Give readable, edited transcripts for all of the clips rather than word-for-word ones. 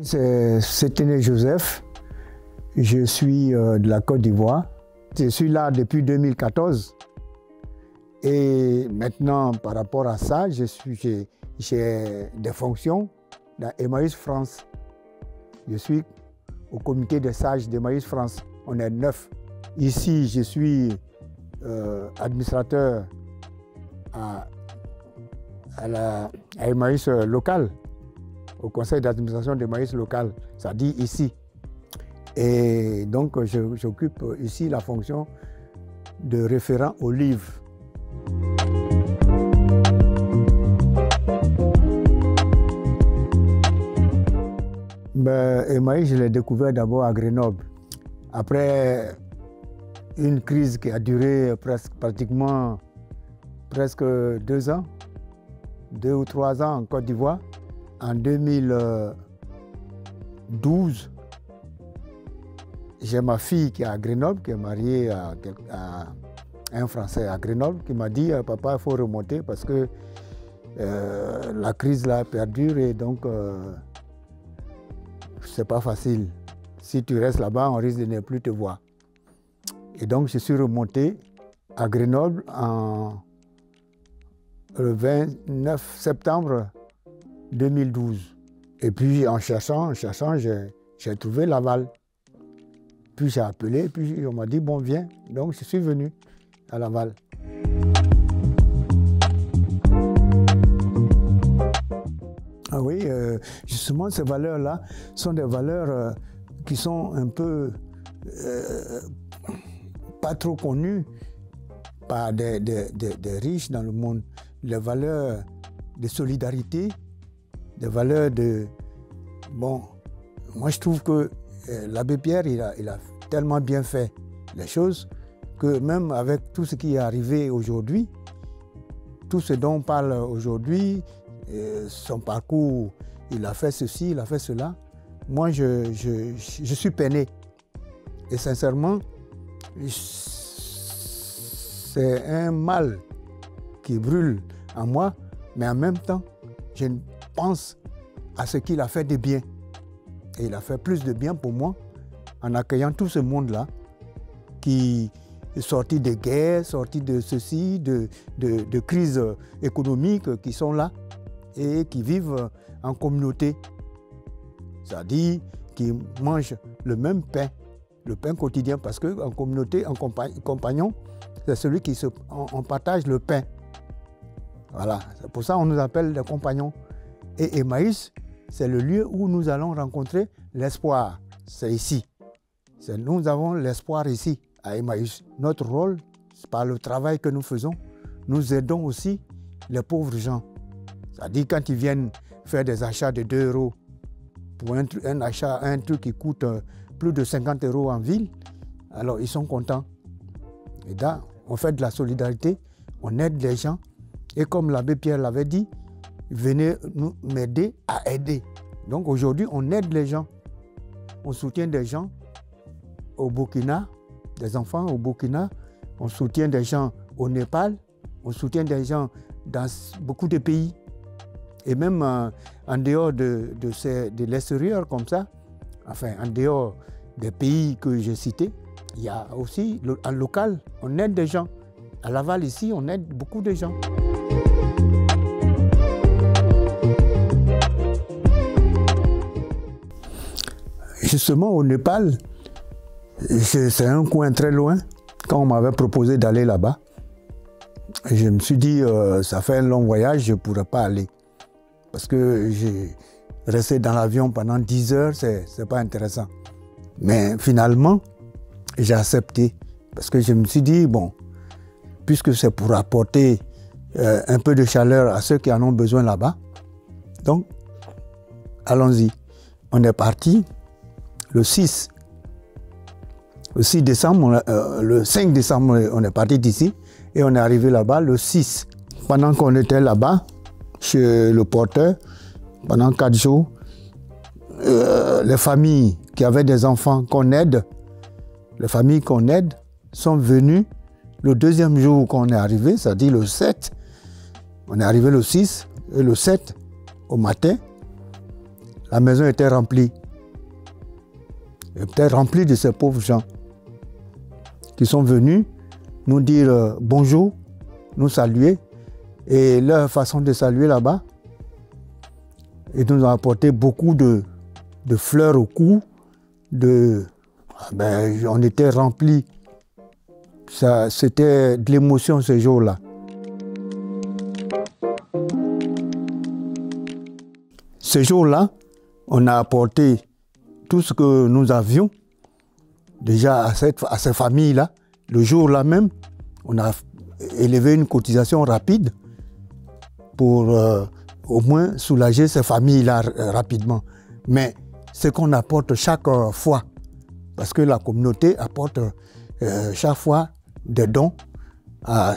C'est Séténé Joseph, je suis de la Côte d'Ivoire. Je suis là depuis 2014 et maintenant par rapport à ça, j'ai des fonctions dans Emmaüs France. Je suis au comité des sages d'Emmaüs France, on est 9. Ici, je suis administrateur à Emmaüs local, au conseil d'administration d'Emmaüs local, ça dit ici. Et donc j'occupe ici la fonction de référent au livre. Emmaüs, je l'ai découvert d'abord à Grenoble. Après une crise qui a duré pratiquement 2 ans, 2 ou 3 ans en Côte d'Ivoire, en 2012, j'ai ma fille qui est à Grenoble, qui est mariée à un Français à Grenoble, qui m'a dit « Papa, il faut remonter parce que la crise là perdure et donc c'est pas facile. Si tu restes là-bas, on risque de ne plus te voir. » Et donc je suis remonté à Grenoble le 29 septembre 2012. Et puis en cherchant, j'ai trouvé Laval. Puis j'ai appelé, puis on m'a dit, bon, viens. Donc je suis venu à Laval. Ah oui, justement, ces valeurs-là sont des valeurs qui sont un peu pas trop connues par des riches dans le monde. Les valeurs de solidarité, des valeurs de... Bon, moi je trouve que l'abbé Pierre, il a tellement bien fait les choses que même avec tout ce qui est arrivé aujourd'hui, tout ce dont on parle aujourd'hui, son parcours, il a fait ceci, il a fait cela, moi je suis peiné. Et sincèrement, c'est un mal qui brûle en moi, mais en même temps, je pense à ce qu'il a fait de bien. Et il a fait plus de bien pour moi en accueillant tout ce monde-là qui est sorti de guerres, sorti de ceci, de crises économiques qui sont là et qui vivent en communauté. C'est-à-dire qu'ils mangent le même pain, le pain quotidien, parce qu'en communauté, en compagnon, c'est celui qui on partage le pain. Voilà, c'est pour ça qu'on nous appelle les compagnons. Et Emmaüs, c'est le lieu où nous allons rencontrer l'espoir. C'est ici. Nous avons l'espoir ici, à Emmaüs. Notre rôle, par le travail que nous faisons, nous aidons aussi les pauvres gens. C'est-à-dire quand ils viennent faire des achats de 2 € pour un truc qui coûte plus de 50 € en ville, alors ils sont contents. Et là, on fait de la solidarité, on aide les gens. Et comme l'abbé Pierre l'avait dit, venez m'aider à aider. Donc aujourd'hui, on aide les gens. On soutient des gens au Burkina, des enfants au Burkina. On soutient des gens au Népal. On soutient des gens dans beaucoup de pays. Et même en dehors de l'extérieur comme ça, enfin en dehors des pays que j'ai cités, il y a aussi, en local, on aide des gens. À Laval ici, on aide beaucoup de gens. Justement, au Népal, c'est un coin très loin. Quand on m'avait proposé d'aller là-bas, je me suis dit, ça fait un long voyage, je ne pourrais pas aller. Parce que rester dans l'avion pendant 10 heures, c'est pas intéressant. Mais finalement, j'ai accepté. Parce que je me suis dit, bon, puisque c'est pour apporter un peu de chaleur à ceux qui en ont besoin là-bas, donc, allons-y. On est parti. Le 6 décembre, le 5 décembre, on est parti d'ici et on est arrivé là-bas le 6. Pendant qu'on était là-bas, chez le porteur, pendant 4 jours, les familles qui avaient des enfants qu'on aide, les familles qu'on aide sont venues le 2e jour qu'on est arrivé, c'est-à-dire le 7. On est arrivé le 6 et le 7 au matin. la maison était remplie. Elle était remplie de ces pauvres gens qui sont venus nous dire bonjour, nous saluer. Et leur façon de saluer là-bas, ils nous ont apporté beaucoup de fleurs au cou. On était remplis. C'était de l'émotion ce jour-là. Ce jour-là, on a apporté tout ce que nous avions déjà à ces familles-là. Le jour-là même, on a élevé une cotisation rapide pour au moins soulager ces familles-là rapidement. Mais ce qu'on apporte chaque fois, parce que la communauté apporte chaque fois des dons à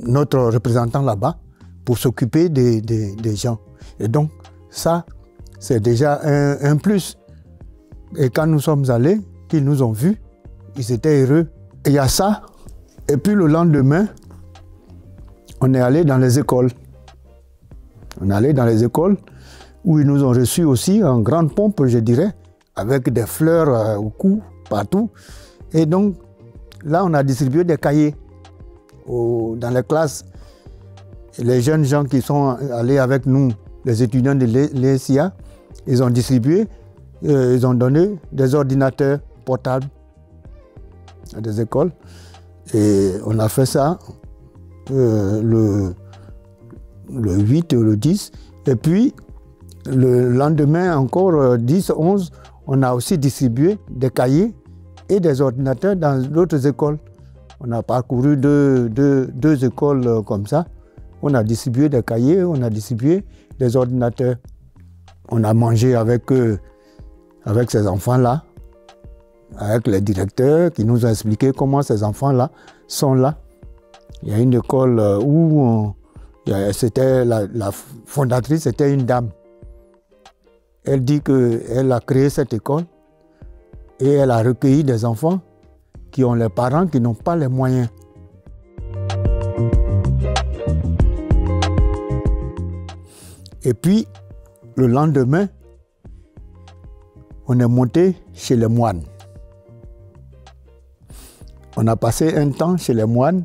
notre représentant là-bas pour s'occuper des gens. Et donc, ça, c'est déjà un plus. Et quand nous sommes allés, qu'ils nous ont vus, ils étaient heureux. Et il y a ça. Et puis le lendemain, on est allé dans les écoles. On est allé dans les écoles où ils nous ont reçus aussi en grande pompe, je dirais, avec des fleurs au cou, partout. Et donc, là, on a distribué des cahiers dans les classes. Et les jeunes gens qui sont allés avec nous, les étudiants de l'ESIA, ils ont distribué, ils ont donné des ordinateurs portables à des écoles. Et on a fait ça le 8 ou le 10. Et puis, le lendemain, encore 10, 11, on a aussi distribué des cahiers et des ordinateurs dans d'autres écoles. On a parcouru deux écoles comme ça. On a distribué des cahiers, on a distribué des ordinateurs. On a mangé avec ces enfants-là, avec les directeurs qui nous ont expliqué comment ces enfants-là sont là. Il y a une école où c'était la fondatrice, c'était une dame. Elle dit qu'elle a créé cette école et elle a recueilli des enfants qui ont les parents qui n'ont pas les moyens. Et puis, le lendemain, on est monté chez les moines. On a passé un temps chez les moines,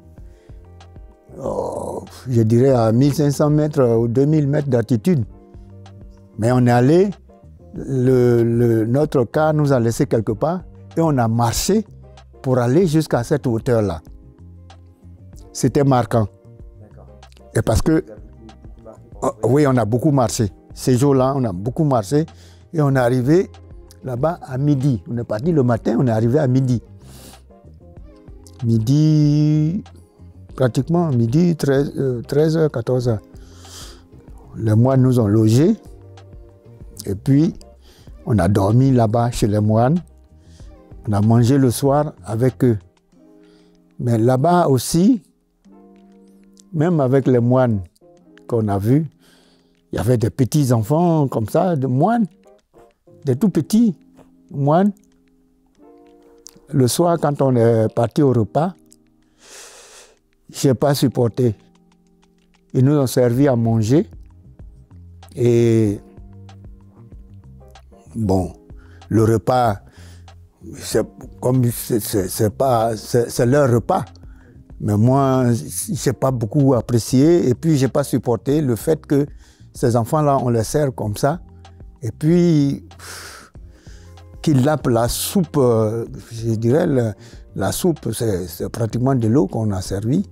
je dirais à 1500 mètres ou 2000 mètres d'altitude. Mais on est allé, notre car nous a laissé quelque part et on a marché pour aller jusqu'à cette hauteur-là. C'était marquant. Et parce que, oui, on a beaucoup marché. Ces jours-là, on a beaucoup marché et on est arrivé là-bas à midi. On est parti le matin, on est arrivé à midi. Midi, pratiquement midi, 13h, 14h. Les moines nous ont logés et puis on a dormi là-bas chez les moines. On a mangé le soir avec eux. Mais là-bas aussi, même avec les moines qu'on a vus, il y avait des petits enfants comme ça, de moines, des tout petits moines. Le soir, quand on est parti au repas, je n'ai pas supporté. Ils nous ont servi à manger. Et bon, le repas, c'est leur repas. Mais moi, je n'ai pas beaucoup apprécié. Et puis, je n'ai pas supporté le fait que ces enfants-là, on les sert comme ça. Et puis, qu'ils lapent la soupe, je dirais, la soupe, c'est pratiquement de l'eau qu'on a servi.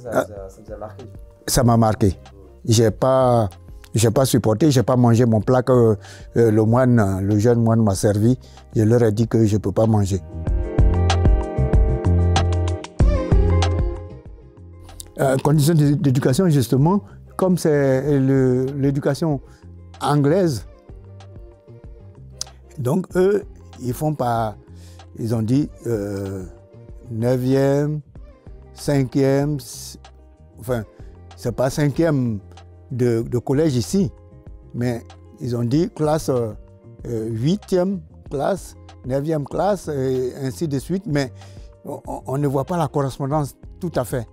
Ça vous a marqué? Ça m'a marqué. Je n'ai pas supporté, je n'ai pas mangé mon plat que le jeune moine m'a servi. Je leur ai dit que je ne peux pas manger. Conditions d'éducation, justement, comme c'est l'éducation anglaise, donc eux, ils ont dit 9e, 5e, enfin, c'est pas 5e de collège ici, mais ils ont dit classe 8e classe, 9e classe, et ainsi de suite, mais on ne voit pas la correspondance tout à fait.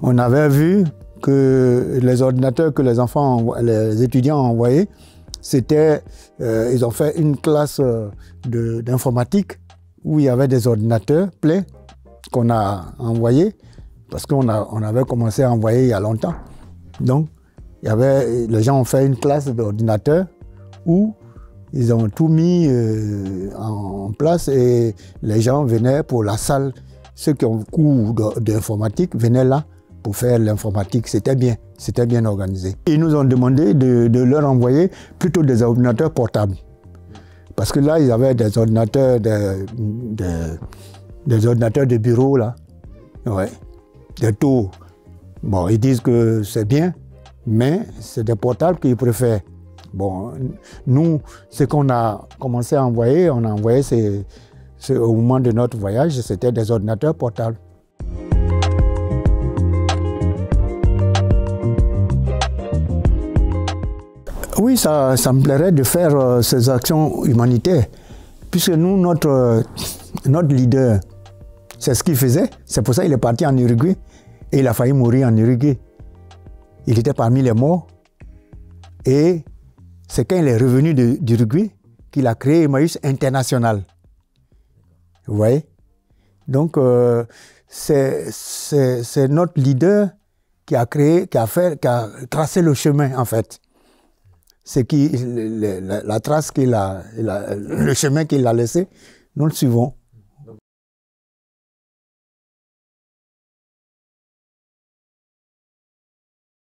On avait vu que les ordinateurs que les étudiants ont envoyés, ils ont fait une classe d'informatique où il y avait des ordinateurs pleins qu'on a envoyés, parce qu'on avait commencé à envoyer il y a longtemps. Donc, les gens ont fait une classe d'ordinateurs où ils ont tout mis en place et les gens venaient pour la salle. Ceux qui ont cours d'informatique venaient là pour faire l'informatique. C'était bien organisé. Ils nous ont demandé de leur envoyer plutôt des ordinateurs portables. Parce que là, ils avaient des ordinateurs de bureau, là. Ouais. Des tours. Bon, ils disent que c'est bien, mais c'est des portables qu'ils préfèrent. Bon, nous, ce qu'on a commencé à envoyer, on a envoyé au moment de notre voyage, c'était des ordinateurs portables. Oui, ça me plairait de faire ces actions humanitaires, puisque nous, notre leader, c'est ce qu'il faisait. C'est pour ça qu'il est parti en Uruguay et il a failli mourir en Uruguay. Il était parmi les morts et c'est quand il est revenu d'Uruguay qu'il a créé Emmaüs International. Vous voyez? Donc, c'est notre leader qui a tracé le chemin, en fait. C'est la trace le chemin qu'il a laissé, nous le suivons.